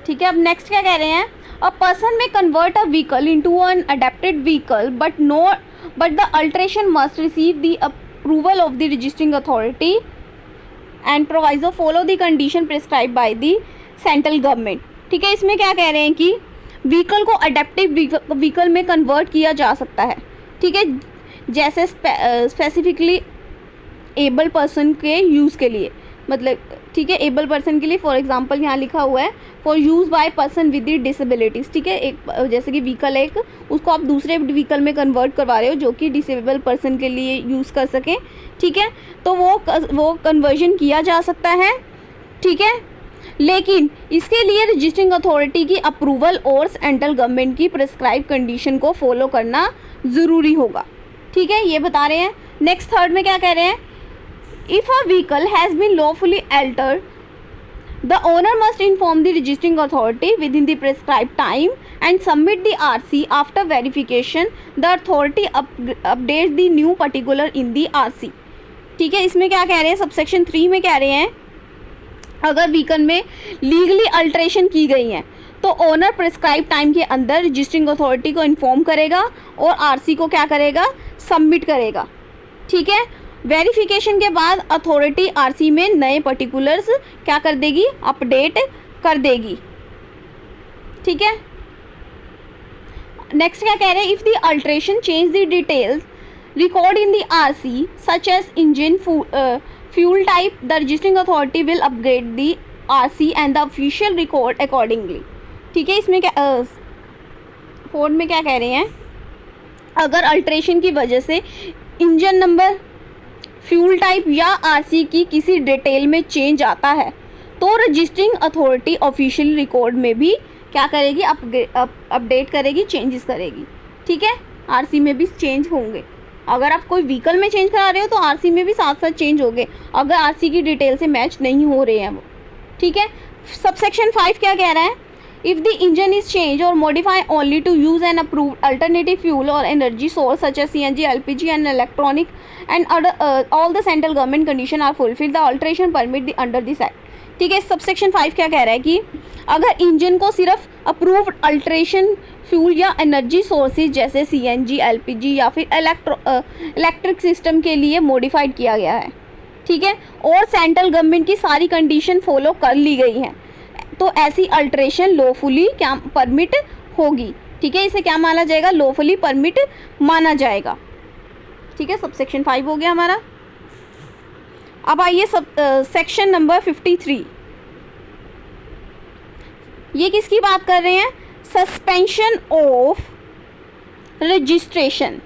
ठीक है, अब नेक्स्ट क्या कह रहे हैं, a person may convert a vehicle into an adapted vehicle but the alteration must receive the approval of the registering authority and proviso follow the condition prescribe by the central government. ठीक है, इसमें क्या कह रहे हैं कि vehicle को adaptive vehicle में कन्वर्ट किया जा सकता है। ठीक है, जैसे स्पेसिफिकली एबल पर्सन के यूज़ के लिए, मतलब ठीक है, एबल पर्सन के लिए फॉर एग्जांपल यहाँ लिखा हुआ है for use by person with disabilities. ठीक है, एक जैसे कि व्हीकल एक, उसको आप दूसरे व्हीकल में कन्वर्ट करवा रहे हो जो कि डिसेबल पर्सन के लिए यूज़ कर सकें। ठीक है, तो वो कन्वर्जन किया जा सकता है। ठीक है, लेकिन इसके लिए रजिस्टरिंग अथॉरिटी की अप्रूवल और सेंट्रल गवर्नमेंट की प्रिस्क्राइब कंडीशन को फॉलो करना ज़रूरी होगा। ठीक है, ये बता रहे हैं। नेक्स्ट थर्ड में क्या कह रहे हैं, if a vehicle has been lawfully altered the owner must inform the registering authority within the prescribe time and submit the RC after verification the authority update the new particular in the RC. ठीक है, इसमें क्या कह रहे हैं, subsection 3 में कह रहे हैं अगर व्हीकल में लीगली अल्ट्रेशन की गई हैं तो ओनर प्रिस्क्राइब टाइम के अंदर रजिस्टरिंग अथॉरिटी को इन्फॉर्म करेगा और आरसी को क्या करेगा, सबमिट करेगा। ठीक है, वेरिफिकेशन के बाद अथॉरिटी आरसी में नए पर्टिकुलर्स क्या कर देगी, अपडेट कर देगी। ठीक है, नेक्स्ट क्या कह रहे हैं, if the alteration change the details record in the RC such as engine fuel type, the registering authority will upgrade the RC and the official record accordingly। ठीक है, इसमें क्या फोर्थ में क्या कह रहे हैं, अगर अल्ट्रेशन की वजह से इंजन नंबर, फ्यूल टाइप या आरसी की किसी डिटेल में चेंज आता है तो रजिस्टरिंग अथॉरिटी ऑफिशियल रिकॉर्ड में भी क्या करेगी, अपडेट करेगी, चेंजेस करेगी। ठीक है, आरसी में भी चेंज होंगे। अगर आप कोई व्हीकल में चेंज करा रहे हो तो आरसी में भी साथ साथ चेंज होंगे अगर आरसी की डिटेल से मैच नहीं हो रहे हैं वो। ठीक है, सबसेक्शन 5 क्या कह रहा है, if the engine is change or modify only to use an approved alternative fuel or energy source such as CNG, LPG and electronic and all the central government condition are fulfil the alteration permit the under this act. ठीक है, subsection 5 क्या कह रहा है कि अगर engine को सिर्फ अप्रूव्ड अल्ट्रेशन फ्यूल या एनर्जी सोर्सेज जैसे सीएनजी, एलपीजी या फिर इलेक्ट्रिक सिस्टम के लिए मॉडिफाइड किया गया है, ठीक है, और सेंट्रल गवर्नमेंट की सारी कंडीशन फॉलो कर ली गई हैं, तो ऐसी अल्ट्रेशन लॉफुली क्या परमिट होगी। ठीक है, इसे क्या माना जाएगा, लॉफुली परमिट माना जाएगा। ठीक है, सबसेक्शन 5 हो गया हमारा। अब आइए सेक्शन नंबर 53, ये किसकी बात कर रहे हैं, सस्पेंशन ऑफ रजिस्ट्रेशन।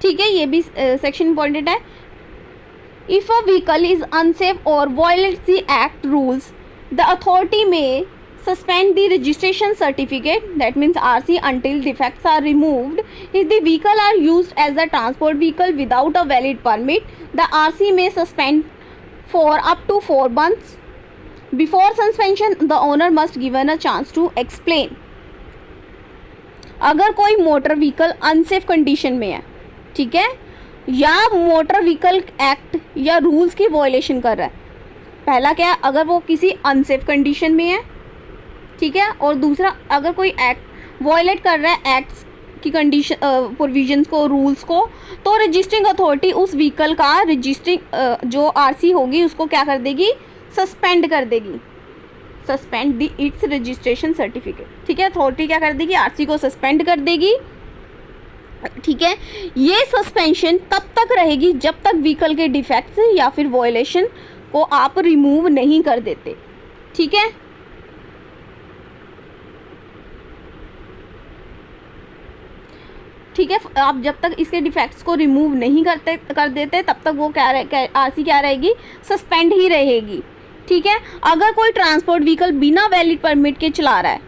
ठीक है, ये भी सेक्शन इंपॉर्टेंट है। If a vehicle is unsafe or violates the act rules the authority may suspend the registration certificate, that means RC, until defects are removed. If the vehicle are used as a transport vehicle without a valid permit, the RC may suspend for up to 4 months. Before suspension, the owner must given a chance to explain. अगर कोई motor vehicle unsafe condition में है, ठीक है, या motor vehicle act या rules की violation कर रहा है, पहला क्या, अगर वो किसी अनसेफ कंडीशन में है, ठीक है, और दूसरा अगर कोई एक्ट वायलेट कर रहा है एक्ट्स की कंडीशन प्रोविजंस को, रूल्स को, तो रजिस्टरिंग अथॉरिटी उस व्हीकल का रजिस्टरिंग जो आरसी होगी उसको क्या कर देगी, सस्पेंड कर देगी, suspend the it's registration certificate. ठीक है, अथॉरिटी क्या कर देगी, आरसी को सस्पेंड कर देगी। ठीक है, ये सस्पेंशन तब तक रहेगी जब तक व्हीकल के डिफेक्ट्स या फिर वायलेशन को आप रिमूव नहीं कर देते। ठीक है, ठीक है, आप जब तक इसके डिफेक्ट्स को रिमूव नहीं कर देते तब तक वो क्या आरसी क्या रहेगी, सस्पेंड ही रहेगी। ठीक है, अगर कोई ट्रांसपोर्ट व्हीकल बिना वैलिड परमिट के चला रहा है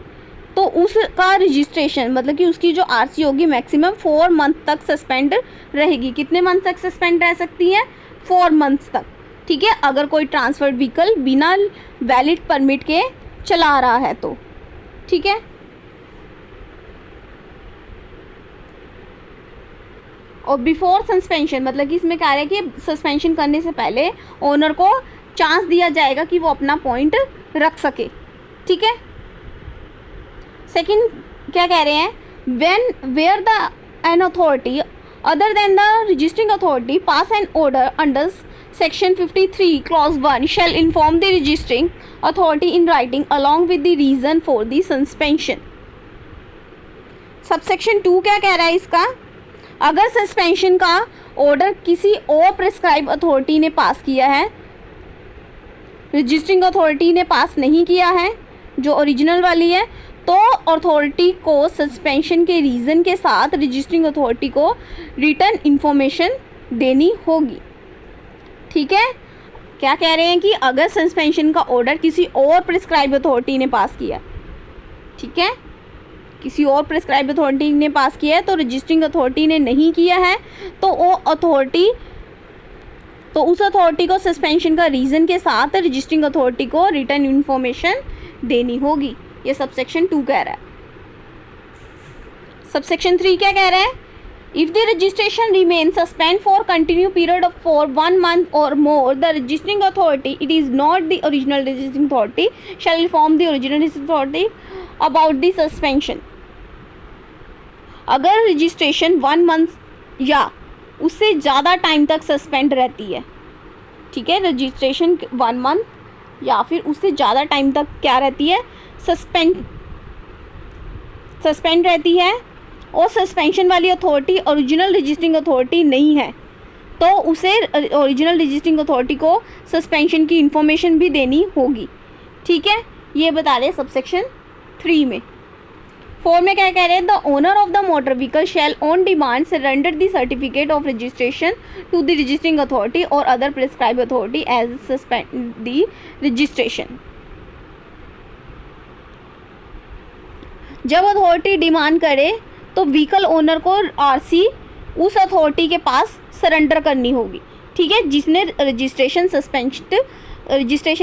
तो उसका रजिस्ट्रेशन मतलब कि उसकी जो आरसी होगी मैक्सिमम 4 मंथ तक सस्पेंड रहेगी। कितने मंथ तक सस्पेंड रह सकती है, 4 मंथ्स तक। ठीक है, अगर कोई ट्रांसपोर्ट व्हीकल बिना वैलिड परमिट के चला रहा है तो। ठीक है, और बिफोर सस्पेंशन मतलब कि इसमें क्या है कि सस्पेंशन करने से पहले ओनर को चांस दिया जाएगा कि वो अपना पॉइंट रख सके। ठीक है, सेकंड क्या कह रहे हैं, when where the an authority other than the registering authority pass an order under Section 53 Clause 1 shall inform the registering authority in writing along with the reason for the suspension. Subsection 2 क्या कह रहा है इसका, अगर suspension का order किसी और prescribe authority ने पास किया है, रजिस्टरिंग अथॉरिटी ने पास नहीं किया है जो ओरिजिनल वाली है, तो अथॉरिटी को सस्पेंशन के रीज़न के साथ रजिस्टरिंग अथॉरिटी को रिटर्न इन्फॉर्मेशन देनी होगी। ठीक है, क्या कह रहे हैं कि अगर सस्पेंशन का ऑर्डर किसी और प्रिस्क्राइब अथॉरिटी ने पास किया, ठीक है, किसी और प्रिस्क्राइब अथॉरिटी ने पास किया है तो रजिस्टरिंग अथॉरिटी ने नहीं किया है, तो वो अथॉरिटी तो उस अथॉरिटी को सस्पेंशन का रीज़न के साथ रजिस्टरिंग अथॉरिटी को रिटर्न इन्फॉर्मेशन देनी होगी। ये सबसेक्शन 2 कह रहा है। सबसेक्शन 3 क्या कह रहा है, If the registration remains suspended for continued period of for 1 month or more, the registering authority, it is not the original registering authority, shall inform the original registering authority about the suspension. अगर registration 1 month या उससे ज़्यादा time तक suspend रहती है, ठीक है, registration 1 month या फिर उससे ज़्यादा टाइम तक क्या रहती है, सस्पेंड रहती है, और सस्पेंशन वाली अथॉरिटी ओरिजिनल रजिस्टरिंग अथॉरिटी नहीं है, तो उसे ओरिजिनल रजिस्टरिंग अथॉरिटी को सस्पेंशन की इंफॉर्मेशन भी देनी होगी। ठीक है, ये बता रहे हैं सबसेक्शन 3 में। 4 में क्या कह रहे हैं, the owner of the motor vehicle shall on demand surrender the certificate of registration to the registering authority or other prescribe authority as suspend the registration. जब अथॉरिटी डिमांड करे तो व्हीकल ओनर को आरसी उस authority के पास surrender करनी होगी। ठीक है, जिसने रजिस्ट्रेशन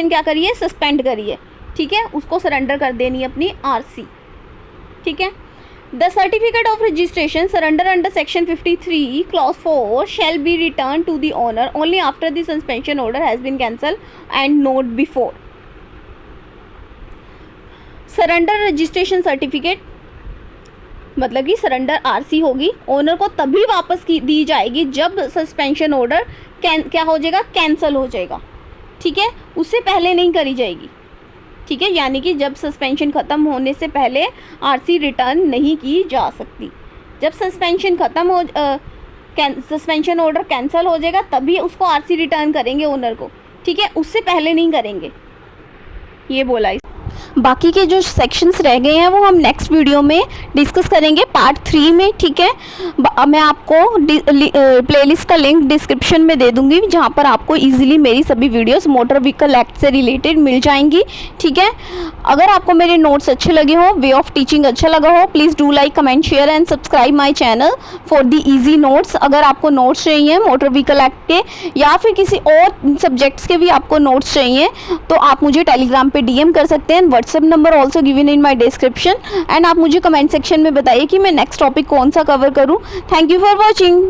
क्या करी है, सस्पेंड करी है, ठीक है, उसको सरेंडर कर देनी है अपनी आरसी। ठीक है, the certificate of registration surrender under section 53 clause 4 shall be return to the owner only after the suspension order has been cancel and note before. Surrender registration certificate मतलब कि सरेंडर आरसी होगी, owner को तभी वापस दी जाएगी जब suspension order क्या हो जाएगा, कैंसिल हो जाएगा। ठीक है, उससे पहले नहीं करी जाएगी। ठीक है, यानी कि जब सस्पेंशन ख़त्म होने से पहले आरसी रिटर्न नहीं की जा सकती। जब सस्पेंशन ख़त्म हो सस्पेंशन ऑर्डर कैंसिल हो जाएगा तभी उसको आरसी रिटर्न करेंगे ओनर को। ठीक है, उससे पहले नहीं करेंगे, ये बोला। बाकी के जो सेक्शंस रह गए हैं वो हम नेक्स्ट वीडियो में डिस्कस करेंगे पार्ट 3 में। ठीक है, मैं आपको प्लेलिस्ट का लिंक डिस्क्रिप्शन में दे दूंगी जहां पर आपको इजीली मेरी सभी वीडियोस मोटर व्हीकल एक्ट से रिलेटेड मिल जाएंगी। ठीक है, अगर आपको मेरे नोट्स अच्छे लगे हो, वे ऑफ टीचिंग अच्छा लगा हो, please do like, comment, share and subscribe my channel for the easy notes. अगर आपको नोट्स चाहिए मोटर व्हीकल एक्ट के या फिर किसी और सब्जेक्ट्स के भी आपको नोट्स चाहिए तो आप मुझे टेलीग्राम पे DM कर सकते हैं। WhatsApp number also given in my description. And आप मुझे कमेंट सेक्शन में बताइए कि मैं नेक्स्ट टॉपिक कौन सा कवर करूँ। Thank you for watching.